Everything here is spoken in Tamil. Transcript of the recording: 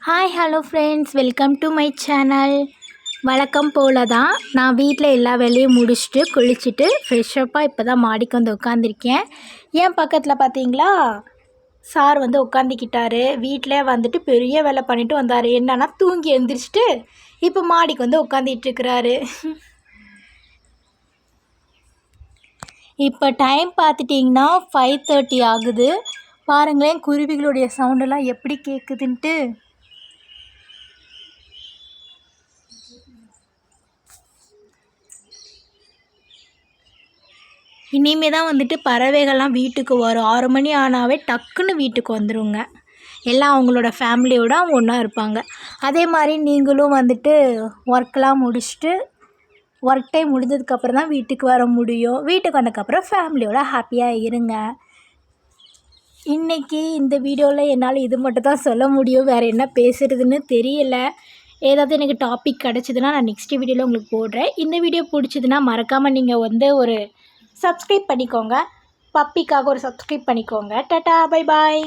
Hi hello friends, welcome to my channel. வழக்கம் போல் தான் நான் வீட்டில் எல்லா வேலையும் முடிச்சுட்டு குளிச்சுட்டு ஃப்ரெஷ்ஷப்பாக இப்போ தான் மாடிக்கு வந்து உட்காந்துருக்கேன். என் பக்கத்தில் பார்த்தீங்களா சார் வந்து உட்காந்துக்கிட்டாரு. வீட்டில் வந்துட்டு பெரிய வேலை பண்ணிவிட்டு வந்தார். என்னன்னா தூங்கி எழுந்திரிச்சிட்டு இப்போ மாடிக்கு வந்து உட்காந்துட்டுருக்கிறாரு. இப்போ டைம் பார்த்துட்டிங்கன்னா 5:30 ஆகுது. பாருங்களேன் குருவிகளுடைய சவுண்டெல்லாம் எப்படி கேட்குதுன்ட்டு. இனிமே தான் வந்துட்டு பறவைகள்லாம் வீட்டுக்கு வரும். 6 மணி ஆனாவே டக்குன்னு வீட்டுக்கு வந்துடுங்க. எல்லாம் அவங்களோட ஃபேமிலியோடு அவங்க ஒன்றா இருப்பாங்க. அதே மாதிரி நீங்களும் வந்துட்டு ஒர்க்லாம் முடிச்சுட்டு ஒர்க் டைம் முடிஞ்சதுக்கப்புறம் தான் வீட்டுக்கு வர முடியும். வீட்டுக்கு வந்ததுக்கப்புறம் ஃபேமிலியோட ஹாப்பியாக இருங்க. இன்றைக்கி இந்த வீடியோவில் என்னால் இது மட்டும் தான் சொல்ல முடியும். வேறு என்ன பேசுகிறதுன்னு தெரியல. ஏதாவது எனக்கு டாபிக் கிடச்சிதுன்னா நான் நெக்ஸ்ட் வீடியோவில் உங்களுக்கு போடுறேன். இந்த வீடியோ பிடிச்சிதுன்னா மறக்காமல் நீங்கள் வந்து ஒரு சப்ஸ்கிரைப் பண்ணிக்கோங்க. பப்பிக்காக ஒரு சப்ஸ்கிரைப் பண்ணிக்கோங்க. Tata, bye bye.